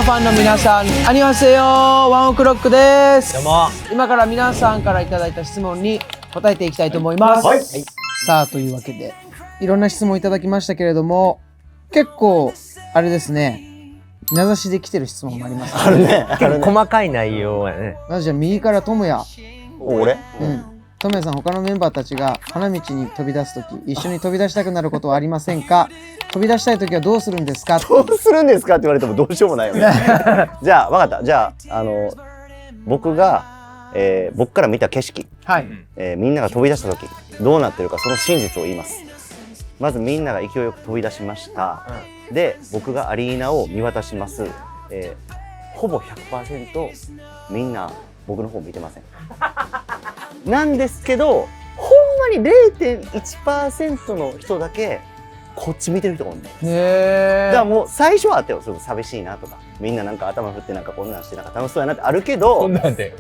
ファンの皆さん、アニョハセヨ、ワンオクロックです。どうも。今から皆さんからいただいた質問に答えていきたいと思います。はい。さあ、というわけで、いろんな質問いただきましたけれども、結構、あれですね、名指しで来てる質問もあります、ね。あるね。結構細かい内容やね。まずじゃあ、右からトモヤ。俺？トモヤさん、他のメンバーたちが花道に飛び出すとき、一緒に飛び出したくなることはありませんか？飛び出したいときはどうするんですか？どうするんですかって言われてもどうしようもないよね。じゃあ、わかった。じゃあ、僕が、僕から見た景色、はい。みんなが飛び出したとき、どうなってるか、その真実を言います。まずみんなが勢いよく飛び出しました。で、僕がアリーナを見渡します。ほぼ 100% みんな僕の方見てません。なんですけど、ほんまに 0.1% の人だけこっち見てる人がおるね。だからもう最初はあったよ。すごく寂しいなとか、みんななんか頭振ってなんかこんなんしてなんか楽しそうやなってあるけど、こんなんで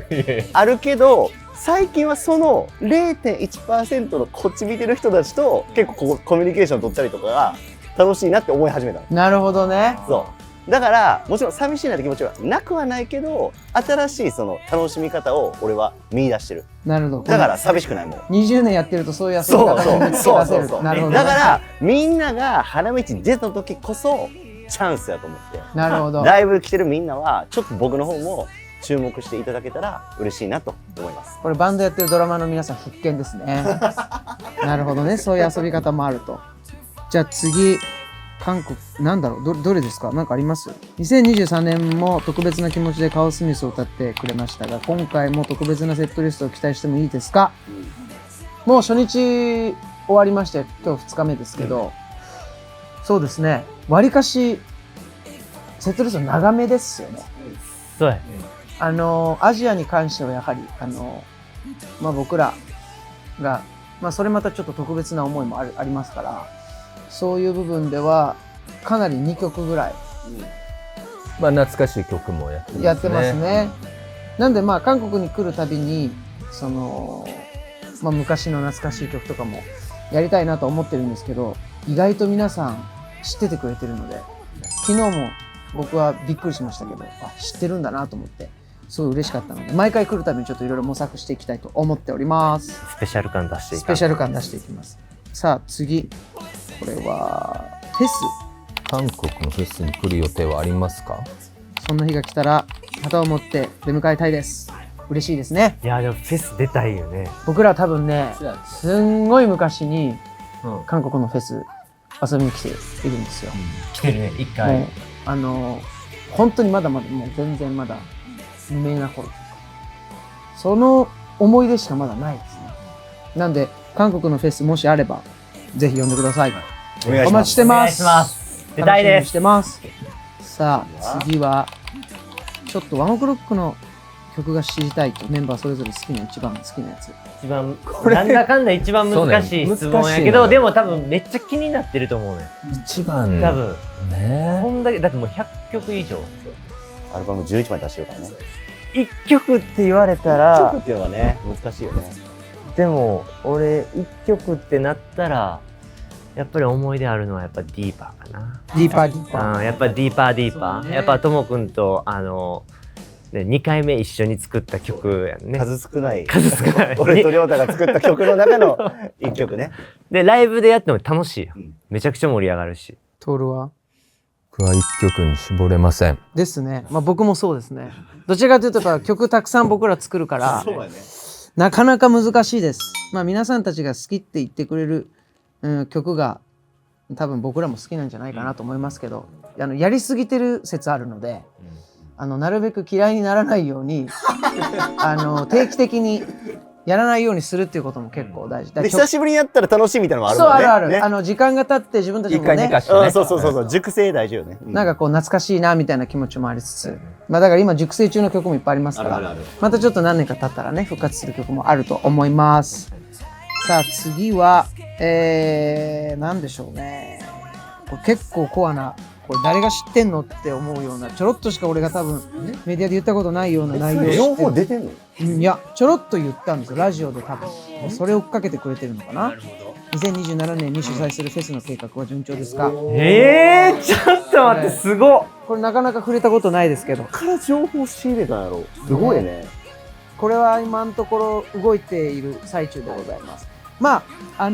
あるけど、最近はその 0.1% のこっち見てる人たちと結構コミュニケーション取ったりとかが楽しいなって思い始めたの。なるほどね。そうだからもちろん寂しいなって気持ちはなくはないけど、新しいその楽しみ方を俺は見出してる。なるほど。だから寂しくないもん。20年やってるとそういう遊び方を見つけ出せる。なるほど。だからみんなが花道に出た時こそチャンスやと思って。なるほど。ライブ来てるみんなはちょっと僕の方も注目していただけたら嬉しいなと思います。これバンドやってるドラマの皆さん必見ですね。なるほどね。そういう遊び方もあると。じゃあ次、韓国なんだろう、どれですか？なんかあります？ 2023 年も特別な気持ちでカオスミスを歌ってくれましたが、今回も特別なセットリストを期待してもいいですか？もう初日終わりまして、今日2日目ですけど、そうですね、わりかしセットリスト長めですよね。そうや。アジアに関してはやはり僕らが、それまたちょっと特別な思いもありますから、そういう部分ではかなり2曲ぐらい、懐かしい曲もやってますね。やってますね。なんで韓国に来るたびにその、昔の懐かしい曲とかもやりたいなと思ってるんですけど、意外と皆さん知っててくれてるので、昨日も僕はびっくりしましたけど、知ってるんだなと思ってすごい嬉しかったので、毎回来るたびにちょっといろいろ模索していきたいと思っております。スペシャル感出していきます。スペシャル感出していきます。さあ次、これはフェス。韓国のフェスに来る予定はありますか？そんな日が来たら旗を持って出迎えたいです。嬉しいですね。いやでもフェス出たいよね。僕ら多分ね、すんごい昔に韓国のフェス遊びに来ているんですよ。来てるね、一回。本当にまだまだもう全然まだ無名な頃とか、その思い出しかまだないですね。なんで韓国のフェスもしあればぜひ呼んでください。お待ちしてます。出たいです。楽しみにしてます。さあ次はちょっとワンオクロックの曲が知りたいと、メンバーそれぞれ一番好きなやつ。一番なんだかんだ一番難しい質問やけど、でも多分めっちゃ気になってると思うね。一番多分ね。こんだけだってもう100曲以上アルバム11枚出してるからね。1曲って言われたら1曲っていうのはね難しいよね。でも俺1曲ってなったらやっぱり思い出あるのはやっぱディーパーかな。ディーパー。やっぱディーパー、やっぱともくんと2回目一緒に作った曲やんね。数少ない。俺と亮太が作った曲の中の1曲ね。でライブでやっても楽しいよ。めちゃくちゃ盛り上がるし。トールは？僕は1曲に絞れません。ですね。僕もそうですね。どちらかというとやっぱ曲たくさん僕ら作るからなかなか難しいです。皆さんたちが好きって言ってくれる、曲が多分僕らも好きなんじゃないかなと思いますけど、やりすぎてる説あるので、なるべく嫌いにならないように定期的にやらないようにするっていうことも結構大事で、久しぶりにやったら楽しいみたいなのもあるそう、もんね。ある時間が経って自分たちもね、そう熟成大事よね。なんか懐かしいなみたいな気持ちもありつつ、だから今熟成中の曲もいっぱいありますから、またちょっと何年か経ったらね復活する曲もあると思います。さあ次は何でしょうね。これ結構コアな、これ誰が知ってんのって思うような、ちょろっとしか俺が多分メディアで言ったことないような内容を情報出てんの？いや、ちょろっと言ったんですよ、ラジオで多分。それを追っかけてくれてるのかな。2027年に主催するフェスの計画は順調ですか？ちょっと待って、すごっ。これなかなか触れたことないですけど、から情報仕入れたんやろ。すごいね。これは今のところ動いている最中でございます。まあ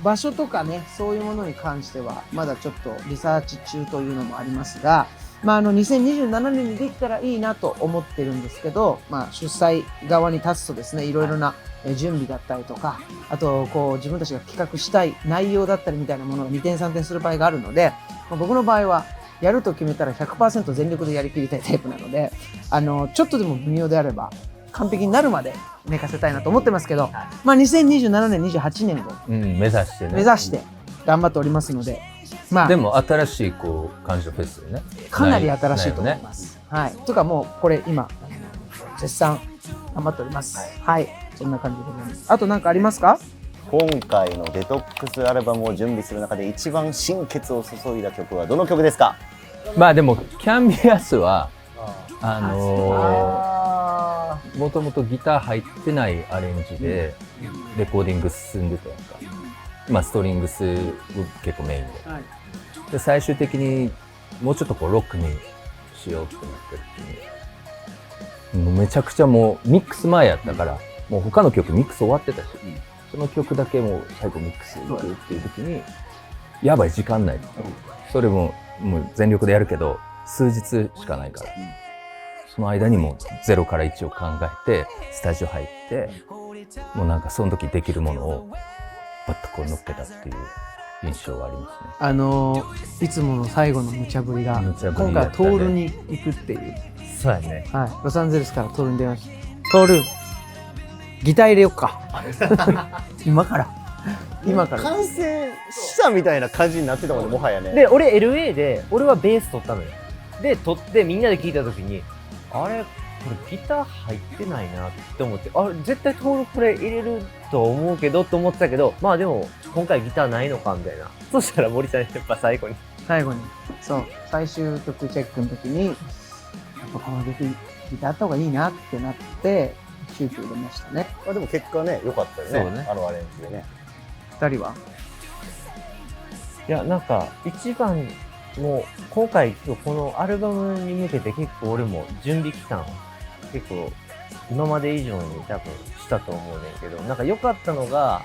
場所とかね、そういうものに関してはまだちょっとリサーチ中というのもありますが、2027年にできたらいいなと思ってるんですけど、主催側に立つとですね、いろいろな準備だったりとか、あとこう自分たちが企画したい内容だったりみたいなものが2点3点する場合があるので、僕の場合はやると決めたら 100% 全力でやりきりたいタイプなので、ちょっとでも微妙であれば完璧になるまで寝かせたいなと思ってますけど、2027年28年を目指してね。目指して頑張っておりますので、でも新しいこう感じのフェスでね。かなり新しいと思いね。ます。はい。とかもうこれ今絶賛頑張っております。はい。そんな感じでございます。あと何かありますか？今回のデトックスアルバムを準備する中で一番心血を注いだ曲はどの曲ですか？まあでもキャンビアスはもともとギター入ってないアレンジでレコーディング進んでたやんか。ストリングス結構メインで。はい。で最終的にもうちょっとこうロックにしようってなってる時に、もうめちゃくちゃもうミックス前やったから、もう他の曲ミックス終わってたし、その曲だけもう最後ミックスいくっていう時に、やばい時間ないと。それもう全力でやるけど数日しかないから、その間にもう0から1を考えてスタジオ入って、もうなんかその時できるものをバッとこう乗っけたっていう印象がありますね。いつもの最後の無茶ぶりが無茶ぶ今回はりやったねトールに行くっていう。そうやね。はい。ロサンゼルスからトールに電話して、トールギター入れよっか。今から完成したみたいな感じになってたもんね、もはやね。で、俺 LA で、俺はベース取ったのよ。で、取ってみんなで聴いた時に、あれこれギター入ってないなって思って、あれ絶対登録これ入れると思うけどと思ってたけど、でも今回ギターないのかみたいな。そしたら森ちゃんやっぱ最後にそう最終曲チェックの時にやっぱこの曲ギターあった方がいいなってなって急遽入れましたね。でも結果ね、良かったよね。そうねあのアレンジでね。2人は？いや、なんか一番もう今回このアルバムに向けて結構俺も準備期間結構今まで以上に多分したと思うねんけど、なんか良かったのが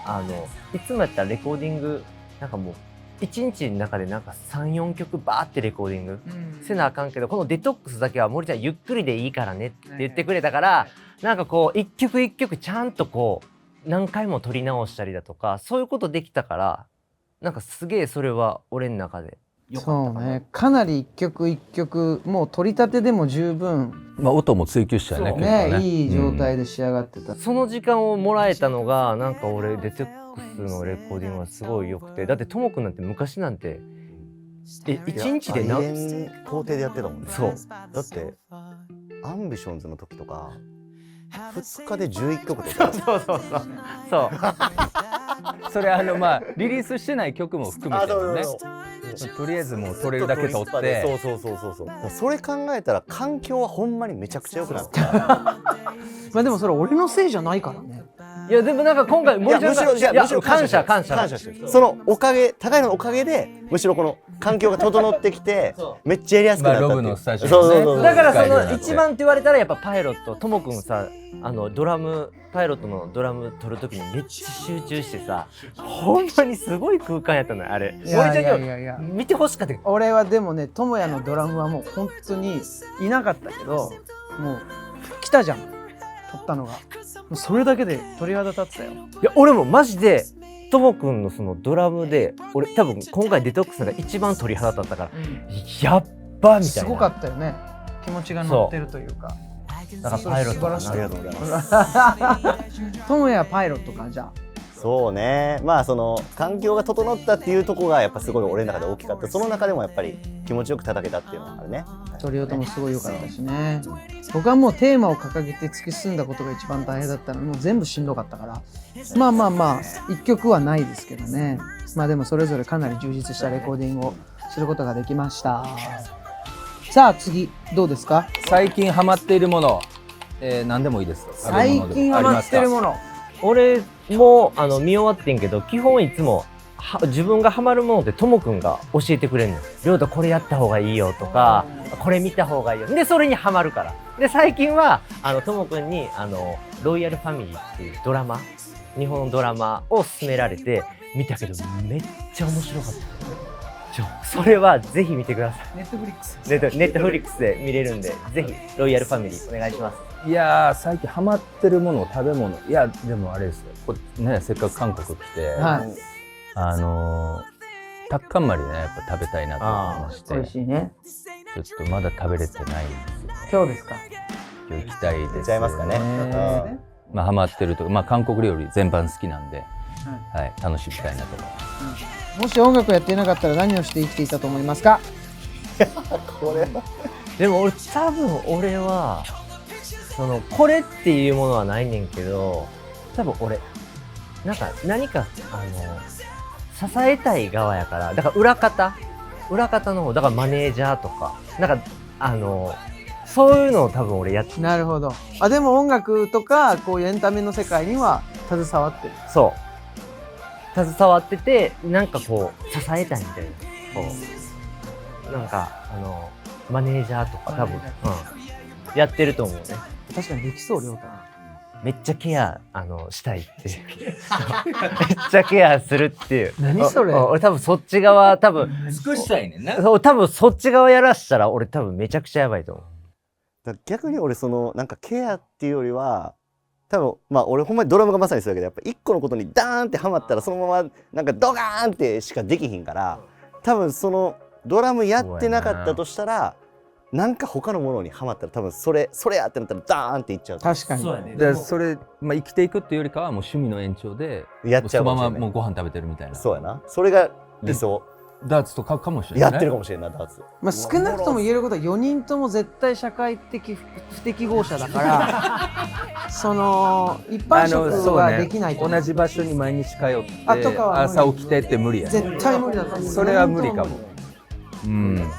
いつもやったらレコーディングなんかもう1日の中でなんか 3,4 曲バーってレコーディングせなあかんけど、このデトックスだけは森ちゃんゆっくりでいいからねって言ってくれたから、なんかこう一曲一曲ちゃんとこう何回も撮り直したりだとかそういうことできたから、なんかすげえそれは俺の中で良かったかな。そうね、かなり一曲一曲もう取り立てでも十分音も追求したよね。そう結構ねいい状態で仕上がってた。その時間をもらえたのがなんか俺デトックスのレコーディングはすごい良くて、だってともくんなんて昔なんて1日で大変工程でやってたもんね。そうだってアンビションズの時とか2日で11曲とかそうそれリリースしてない曲も含めてね。とりあえずもう取れるだけ取ってそうそれ考えたら環境はほんまにめちゃくちゃ良くなったでもそれ俺のせいじゃないからね。いやでもなんか今回森ちゃんがむしろ感謝してる。そのおかげ、高いのおかげでむしろこの環境が整ってきてめっちゃやりやすくなったっていう。ロブのスタジオね。だからその一番って言われたらやっぱパイロットともくんさ、ドラムパイロットのドラム取る時にめっちゃ集中してさ、ほんまにすごい空間やったのよあれ。森ちゃんに見てほしかった。俺はでもね、智也のドラムはもう本当にいなかったけど、もう来たじゃん、撮ったのが。もうそれだけで鳥肌立ってたよ。いや俺もマジでともくんのそのドラムで俺多分今回デトックスが一番鳥肌立ったから、やっばみたいな。すごかったよね、気持ちが乗ってるというか。だからパイロットかな。ありがとうございます。智也パイロットか。じゃあそうね、その環境が整ったっていうところがやっぱすごい俺の中で大きかった。その中でもやっぱり気持ちよく叩けたっていうのがあるね。トリオともすごい良かったしね。僕はもうテーマを掲げて突き進んだことが一番大変だったので、もう全部しんどかったから、一曲はないですけどね。でもそれぞれかなり充実したレコーディングをすることができました。さあ次どうですか？最近ハマっているもの、何でもいいです。最近ハマってるもの。俺も見終わってんけど基本いつも自分がハマるものってともくんが教えてくれるのよ。りょうたこれやった方がいいよとか、これ見た方がいいよ。で、それにハマるから。で、最近は、ともくんに、ロイヤルファミリーっていうドラマ、日本のドラマを勧められて、見たけど、めっちゃ面白かった。それはぜひ見てください。ネットフリックス。ネットフリックスで見れるんで、ぜひ、ロイヤルファミリーお願いします。いやー、最近ハマってるもの、食べ物、いや、でもあれですよ、ね、せっかく韓国来て、はい。タッカンマリね、やっぱ食べたいなと思いまして、美味しいね。ちょっとまだ食べれてないんですよね。今日ですか。今日行きたいです、行っちゃいますかね。まあ、ハマってるとか、まあ、韓国料理全般好きなんで、はい、楽しみたいなと思います。もし音楽をやっていなかったら何をして生きていたと思いますか。これでも多分俺は、これっていうものはないねんけど、多分俺、何か、支えたい側やから、だから裏方の方、だからマネージャーとか、そういうのを多分俺やってなるほど。あ、でも音楽とかこういうエンタメの世界には携わってる。そう携わってて、なんかこう支えたいみたいな、こうなんかマネージャーとか多分、やってると思うね。確かにできそう、りょうた。めっちゃケアしたいっていうめっちゃケアするっていう。何それ。俺多分そっち側多分尽くしたいねんな。そう多分そっち側やらしたら俺多分めちゃくちゃやばいと思う。だから逆に俺なんかケアっていうよりは多分まあ俺ほんまにドラムがまさにそうだけど、やっぱ一個のことにダーンってハマったらそのままなんかドガーンってしかできひんから、多分そのドラムやってなかったとしたらなんか他のものにハマったら多分それやってなったらダーンっていっちゃう。確かに。そうやね。でそれ、まあ、生きていくっていうよりかはもう趣味の延長でやっちゃうかもしれない。そのままもうご飯食べてるみたいな。そうやな。それが理想。ダーツとかかもしれない、ね。やってるかもしれんないダーツ。まあ少なくとも言えることは4人とも絶対社会的不適合者だからその一般職はできないと思う。同じ場所に毎日通ってあとかは無理朝起きてって無理やね。絶対無理だと思う。それは無理かも。うん。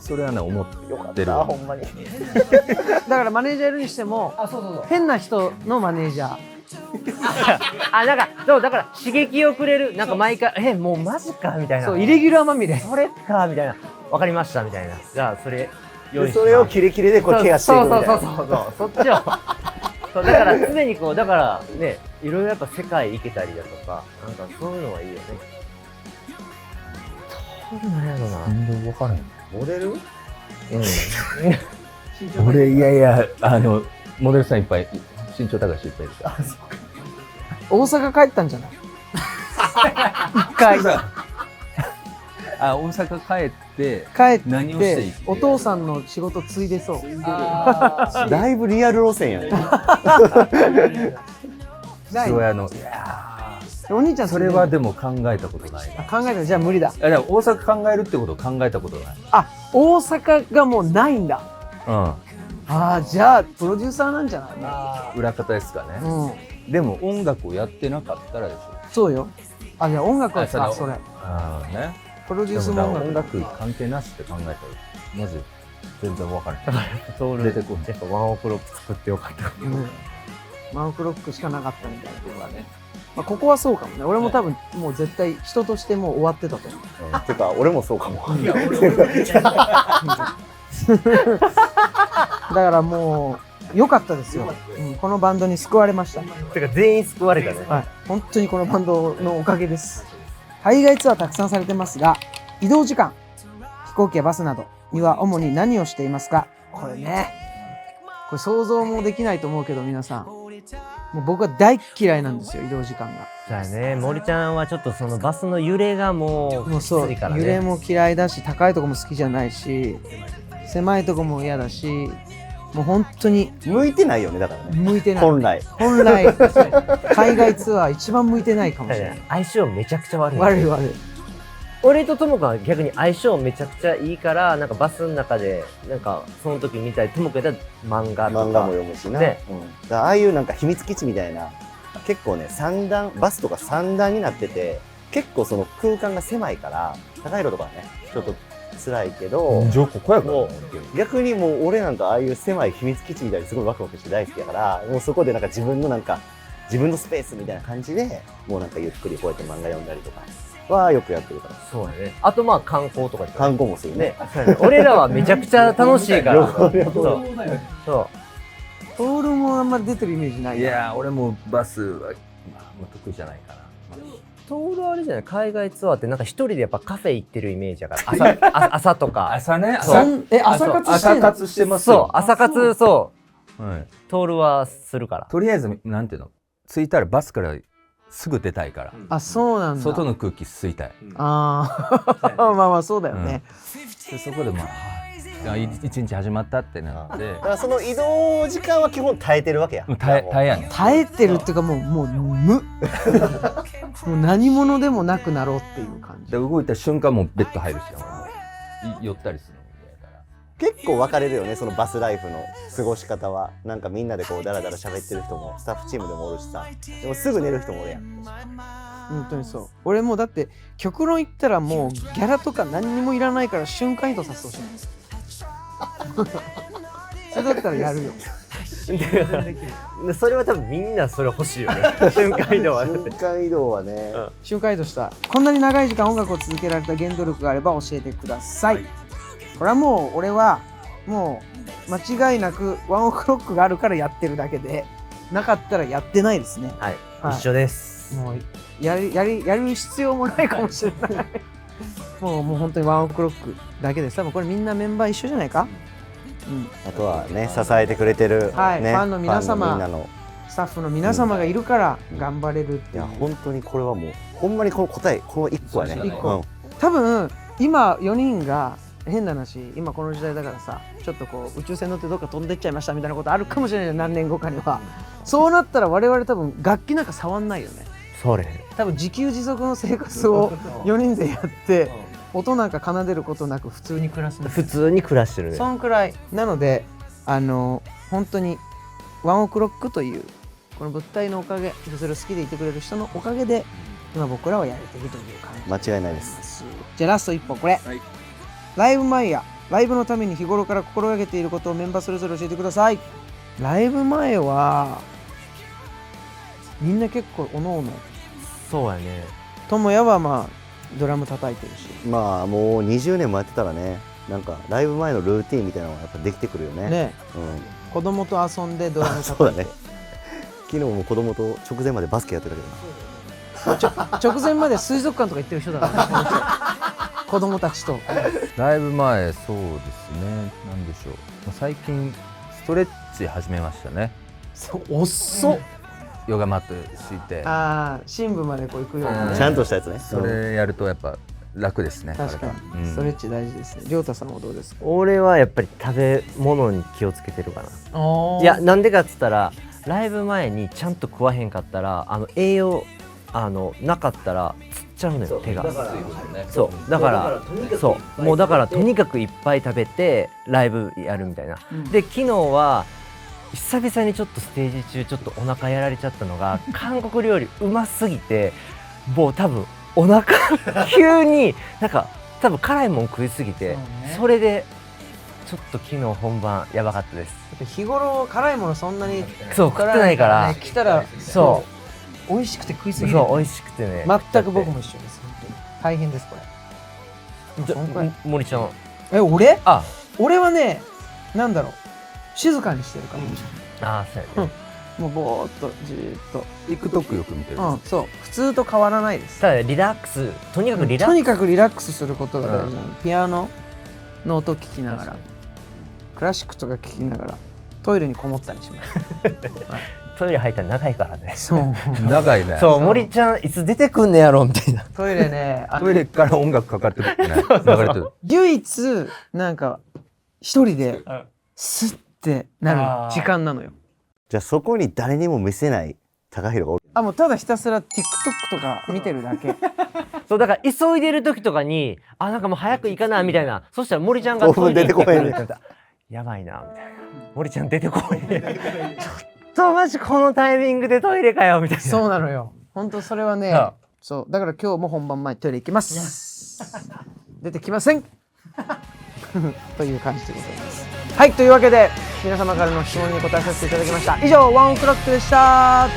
それはね思ってる。ほんまに。だからマネージャーやるにしても変な人のマネージャー。そうだから刺激をくれる、なんか毎回もうマジかみたいな、そうイレギュラーまみれ。それかみたいな、わかりましたみたいな、じゃあそれ用意します。それをキレキレでこうケアしていくみたいな。そうそっちをそうだから常にこうだからね、いろいろやっぱ世界行けたりだとか、なんかそういうのはいいよね。そうなんやろな。全然分からへん。モデル？俺いやモデルさんいっぱい、身長高い人いっぱいいるから。大阪帰ったんじゃない。一回あ、大阪帰って帰っ何をしていいてお父さんの仕事継いでそう。だいぶリアル路線やね。ない父親の。お兄ちゃんそれはでも考えたことないな。考えたらじゃあ無理だ。でも大阪考えるってことを考えたことない。あ、大阪がもうないんだ。うああ、じゃあプロデューサーなんじゃない。ん。裏方ですかね。うん、でも音楽をやってなかったらでしょ。そうよ。あ、じゃあ音楽はあさ、それああね。プロデュースでもも音楽。音楽関係なしって考えたらまず全然分からない。ソウル出てこん。やっぱワンオクロック作ってよかった。うんマンクロックしかなかったみたいなところはね。まあ、ここはそうかもね。俺も多分もう絶対人としてもう終わってたと思う。てか俺もそうかも。だからもう良かったですよ、このバンドに救われました。てか全員救われたね。はい、本当にこのバンドのおかげです。海外ツアーたくさんされてますが、移動時間、飛行機やバスなどには主に何をしていますか？これね、これ想像もできないと思うけど皆さん、もう僕は大嫌いなんですよ、移動時間が。じゃあね、森ちゃんはちょっとそのバスの揺れがもうきつそう、いからね。揺れも嫌いだし、高いとこも好きじゃないし、狭いとこも嫌だし、もう本当に向いてないよねだからね。向いてない。本来海外ツアー一番向いてないかもしれない。相性めちゃくちゃ悪い。悪い悪い。俺とともくんは逆に相性めちゃくちゃいいから、なんかバスの中でなんかその時見たり、ともくんやったら漫画とか漫画も読むしな、ね、だからああいうなんか秘密基地みたいな、結構ね3段バスとか3段になってて、結構その空間が狭いから高い色とかはねちょっと辛いけど、ここやからもう逆にもう俺なんかああいう狭い秘密基地みたいにすごいワクワクして大好きだから、もうそこでなんか自分のスペースみたいな感じでもうなんかゆっくりこうやって漫画読んだりとかはよくやってるから。そうやね。あとまあ観光とか観光もするね。そうやね。俺らはめちゃくちゃ楽しいから。そう。そう。トールもあんまり出てるイメージないいやー俺もバスは、まあ、得意じゃないかな。ちょうどあれじゃない、海外ツアーってなんか一人でやっぱカフェ行ってるイメージやから朝とか朝ね。そう朝活してんの？朝活してますそうよ。朝活そうはい。トールはするからとりあえずなんていうの、着いたらバスからすぐ出たいから、あ、そうなんだ。外の空気吸いたい。ああまあまあそうだよね。でそこでまあ一日始まったってなってだからその移動時間は基本耐えてるわけや。耐えやねん。耐えてるっていうかもうもう何者でもなくなろうっていう感じ。で動いた瞬間もうベッド入るしな、もう寄ったりするのみたいだから。結構分かれるよね、そのバスライフの過ごし方は。なんかみんなでこうダラダラ喋ってる人もスタッフチームでもおるしさ、でもすぐ寝る人もおるやん。本当にそう。俺もうだって極論言ったらもうギャラとか何にもいらないから瞬間移動させてほしい。それだったらやるよ。でそれは多分みんなそれ欲しいよね瞬間移動は瞬間移動はね、瞬間移動した。こんなに長い時間音楽を続けられた原動力があれば教えてください。これはもう俺はもう間違いなくワンオクロックがあるからやってるだけで、なかったらやってないですね。はい、はい一緒です。もうやる必要もないかもしれないもう本当にワンオクロックだけです。多分これみんなメンバー一緒じゃないか。あとはね、支えてくれてる、はいね、ファンの皆様ファンのみんなの、スタッフの皆様がいるから頑張れるっていう。いや本当にこれはもうほんまにこの答え、この1個はね。そうですね一個多分今4人が変な話、今この時代だからさ、ちょっとこう宇宙船乗ってどっか飛んでっちゃいましたみたいなことあるかもしれないじゃん、何年後かには。そうなったら我々多分楽器なんか触んないよね。それ多分自給自足の生活を4人でやって音なんか奏でることなく普通に暮らすんです。普通に暮らしてるね。そんくらいなので、本当にワンオクロックというこの物体のおかげ、それを好きでいてくれる人のおかげで今僕らはやれているという感じ間違いないで。ですす。じゃあラスト1本これ、ライブ前やライブのために日頃から心がけていることをメンバーそれぞれ教えてください。ライブ前はみんな結構おのおの、そうやね。ともやはまあドラム叩いてるしまあもう20年もやってたらね、なんかライブ前のルーティンみたいなのがやっぱできてくるよね。ね、うん、子供と遊んでドラムそうだ叩いてね。昨日も子供と直前までバスケやってたけどな。直前まで水族館とか行ってる人だからね子供たちと。ライブ前そうですね、なんでしょう、最近ストレッチ始めましたね。遅っ。ヨガマット敷いてああ、深部までこう行くようなね。ちゃんとしたやつね。それやるとやっぱ楽ですね。確かに、ストレッチ大事ですね。りょうたさんはどうですか？俺はやっぱり食べ物に気をつけてるかな。いいや、なんでかっつったらライブ前にちゃんと食わへんかったら栄養なかったらつっちゃうのよ、手が。そうだからそうもうだからとにかくいっぱい食べてライブやるみたいな、で昨日は久々にちょっとステージ中ちょっとお腹やられちゃったのが韓国料理うますぎて、もう多分お腹急になんか多分辛いもん食いすぎて、それでちょっと昨日本番やばかったです。日頃辛いものそんなにそう食ってないから来たらそう美味しくて食いすぎる。そう美味しくてね、全く僕も一緒です。本当に大変ですこれ。森ちゃん俺はね、なんだろう、静かにしてるからそうやね、もうぼーっとじーっと、TikTok よく見てる。そう普通と変わらないです。ただリラックス、とにかくリラックス、とにかくリラックスすることが大事なの。ピアノの音聞きながら、クラシックとか聞きながらトイレにこもったりしますトイレ入ったら長いからね。そう長いね。そう、森ちゃんいつ出てくんねやろみたいな。トイレね、トイレから音楽かかってるね。流れてる。唯一なんか一人でスッてなる時間なのよ。じゃあそこに誰にも見せない高弘がおる。もうただひたすら TikTok とか見てるだけそうだから急いでる時とかになんかもう早く行かなみたいな、そしたら森ちゃんが興奮出てこへんねんトイレに行ってやばいなみたいな、森ちゃん出てこいねちょっとマジこのタイミングでトイレかよみたいな。そうなのよ。本当それはね、そうだから今日も本番前にトイレ行きます出てきませんという感じでございます。はい、というわけで皆様からの質問に答えさせていただきました。以上ワンオクロックでした。